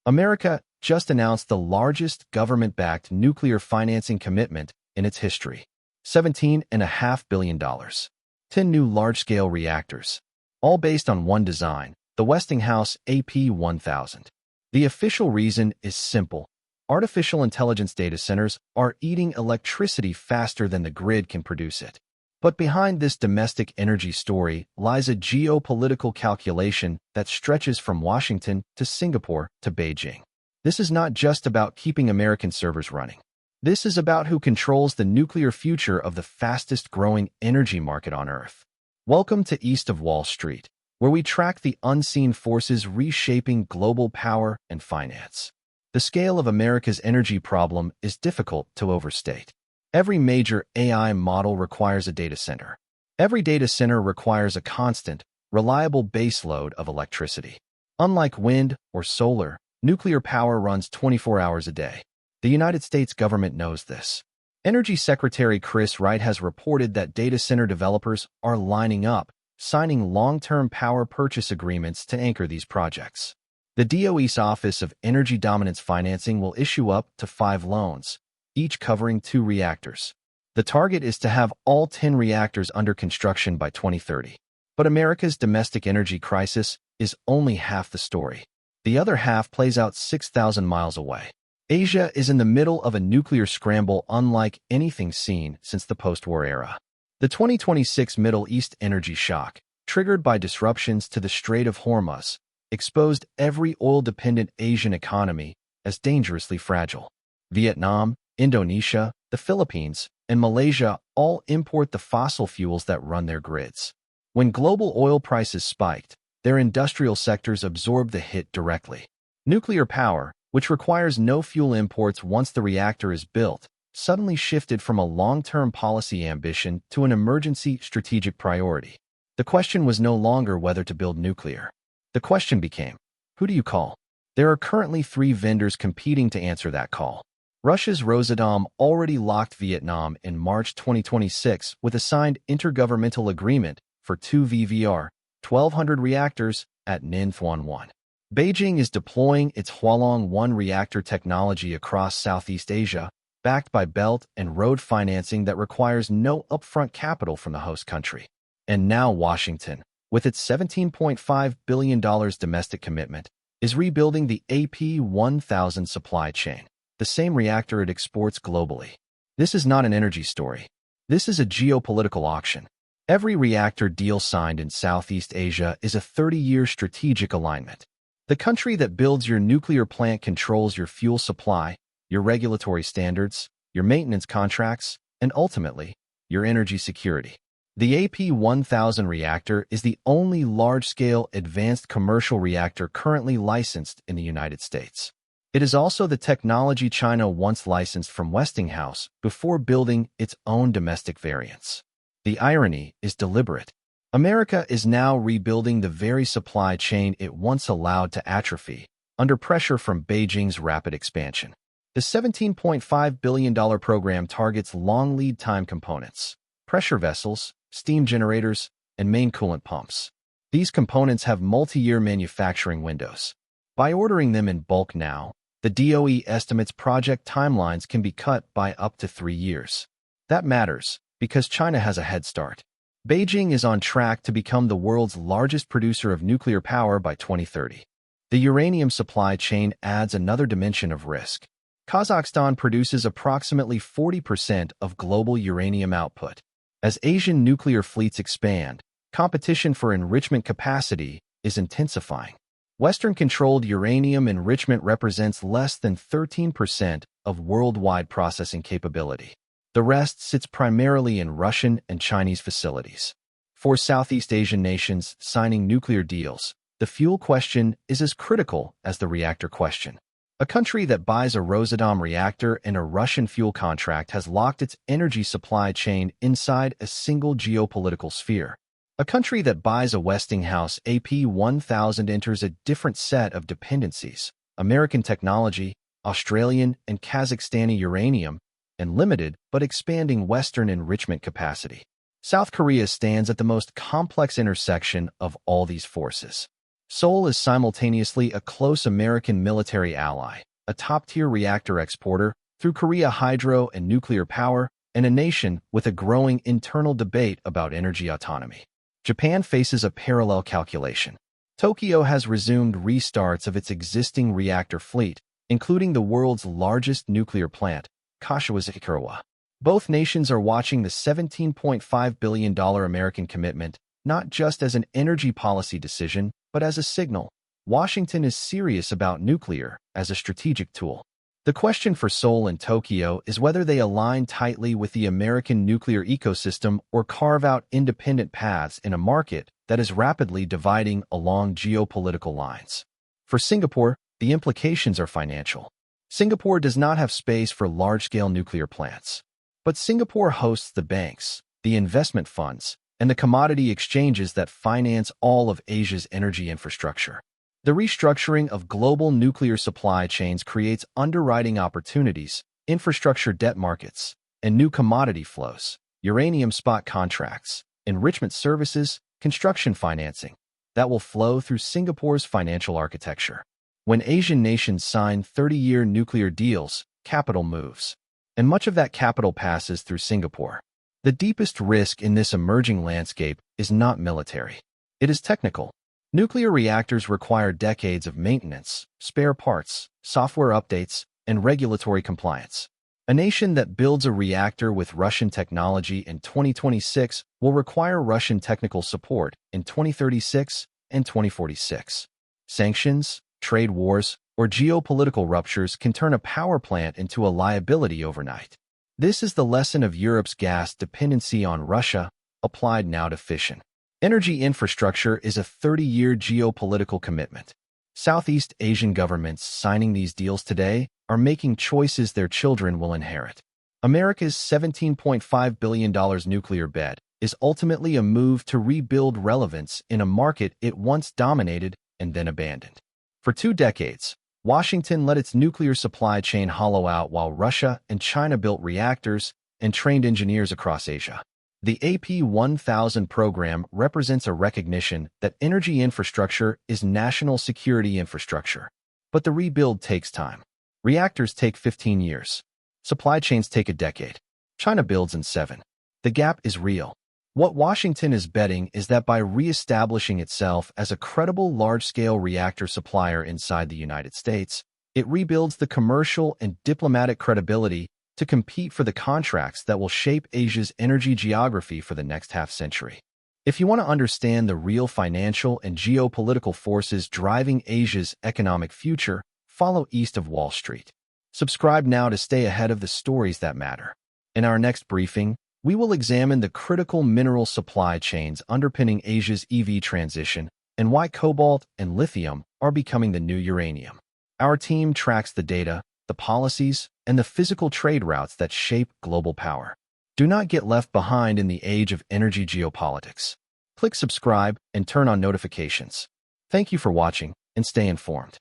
America just announced the largest government-backed nuclear financing commitment in its history. $17.5 billion. 10 new large-scale reactors. All based on one design, the Westinghouse AP1000. The official reason is simple. Artificial intelligence data centers are eating electricity faster than the grid can produce it. But behind this domestic energy story lies a geopolitical calculation that stretches from Washington to Singapore to Beijing. This is not just about keeping American servers running. This is about who controls the nuclear future of the fastest-growing energy market on Earth. Welcome to East of Wall Street, where we track the unseen forces reshaping global power and finance. The scale of America's energy problem is difficult to overstate. Every major AI model requires a data center. Every data center requires a constant, reliable baseload of electricity. Unlike wind or solar, nuclear power runs 24 hours a day. The United States government knows this. Energy Secretary Chris Wright has reported that data center developers are lining up, signing long-term power purchase agreements to anchor these projects. The DOE's Office of Energy Dominance Financing will issue up to 5 loans, each covering 2 reactors. The target is to have all 10 reactors under construction by 2030. But America's domestic energy crisis is only half the story. The other half plays out 6,000 miles away. Asia is in the middle of a nuclear scramble unlike anything seen since the post-war era. The 2026 Middle East energy shock, triggered by disruptions to the Strait of Hormuz, exposed every oil-dependent Asian economy as dangerously fragile. Vietnam, Indonesia, the Philippines, and Malaysia all import the fossil fuels that run their grids. When global oil prices spiked, their industrial sectors absorbed the hit directly. Nuclear power, which requires no fuel imports once the reactor is built, suddenly shifted from a long-term policy ambition to an emergency strategic priority. The question was no longer whether to build nuclear. The question became, who do you call? There are currently 3 vendors competing to answer that call. Russia's Rosatom already locked Vietnam in March 2026 with a signed intergovernmental agreement for 2 VVR, 1,200 reactors at Ninh Thuan 1. Beijing is deploying its Hualong 1 reactor technology across Southeast Asia, backed by belt and road financing that requires no upfront capital from the host country. And now Washington, with its $17.5 billion domestic commitment, is rebuilding the AP1000 supply chain, the same reactor it exports globally. This is not an energy story. This is a geopolitical auction. Every reactor deal signed in Southeast Asia is a 30-year strategic alignment. The country that builds your nuclear plant controls your fuel supply, your regulatory standards, your maintenance contracts, and ultimately, your energy security. The AP1000 reactor is the only large-scale advanced commercial reactor currently licensed in the United States. It is also the technology China once licensed from Westinghouse before building its own domestic variants. The irony is deliberate. America is now rebuilding the very supply chain it once allowed to atrophy, under pressure from Beijing's rapid expansion. The $17.5 billion program targets long lead time components, pressure vessels, steam generators, and main coolant pumps. These components have multi-year manufacturing windows. By ordering them in bulk now, the DOE estimates project timelines can be cut by up to 3 years. That matters, because China has a head start. Beijing is on track to become the world's largest producer of nuclear power by 2030. The uranium supply chain adds another dimension of risk. Kazakhstan produces approximately 40% of global uranium output. As Asian nuclear fleets expand, competition for enrichment capacity is intensifying. Western-controlled uranium enrichment represents less than 13% of worldwide processing capability. The rest sits primarily in Russian and Chinese facilities. For Southeast Asian nations signing nuclear deals, the fuel question is as critical as the reactor question. A country that buys a Rosatom reactor and a Russian fuel contract has locked its energy supply chain inside a single geopolitical sphere. A country that buys a Westinghouse AP1000 enters a different set of dependencies: American technology, Australian and Kazakhstani uranium, and limited but expanding Western enrichment capacity. South Korea stands at the most complex intersection of all these forces. Seoul is simultaneously a close American military ally, a top-tier reactor exporter through Korea hydro and nuclear power, and a nation with a growing internal debate about energy autonomy. Japan faces a parallel calculation. Tokyo has resumed restarts of its existing reactor fleet, including the world's largest nuclear plant, Kashiwazaki. Both nations are watching the $17.5 billion American commitment not just as an energy policy decision, but as a signal. Washington is serious about nuclear as a strategic tool. The question for Seoul and Tokyo is whether they align tightly with the American nuclear ecosystem or carve out independent paths in a market that is rapidly dividing along geopolitical lines. For Singapore, the implications are financial. Singapore does not have space for large-scale nuclear plants. But Singapore hosts the banks, the investment funds, and the commodity exchanges that finance all of Asia's energy infrastructure. The restructuring of global nuclear supply chains creates underwriting opportunities, infrastructure debt markets, and new commodity flows, uranium spot contracts, enrichment services, construction financing, that will flow through Singapore's financial architecture. When Asian nations sign 30-year nuclear deals, capital moves. And much of that capital passes through Singapore. The deepest risk in this emerging landscape is not military. It is technical. Nuclear reactors require decades of maintenance, spare parts, software updates, and regulatory compliance. A nation that builds a reactor with Russian technology in 2026 will require Russian technical support in 2036 and 2046. Sanctions, trade wars, or geopolitical ruptures can turn a power plant into a liability overnight. This is the lesson of Europe's gas dependency on Russia, applied now to fission. Energy infrastructure is a 30-year geopolitical commitment. Southeast Asian governments signing these deals today are making choices their children will inherit. America's $17.5 billion nuclear bet is ultimately a move to rebuild relevance in a market it once dominated and then abandoned. For 2 decades, Washington let its nuclear supply chain hollow out while Russia and China built reactors and trained engineers across Asia. The AP1000 program represents a recognition that energy infrastructure is national security infrastructure. But the rebuild takes time. Reactors take 15 years. Supply chains take a decade. China builds in 7. The gap is real. What Washington is betting is that by reestablishing itself as a credible large-scale reactor supplier inside the United States, it rebuilds the commercial and diplomatic credibility to compete for the contracts that will shape Asia's energy geography for the next half-century. If you want to understand the real financial and geopolitical forces driving Asia's economic future, follow East of Wall Street. Subscribe now to stay ahead of the stories that matter. In our next briefing, we will examine the critical mineral supply chains underpinning Asia's EV transition and why cobalt and lithium are becoming the new uranium. Our team tracks the data, the policies, and the physical trade routes that shape global power. Do not get left behind in the age of energy geopolitics. Click subscribe and turn on notifications. Thank you for watching, and stay informed.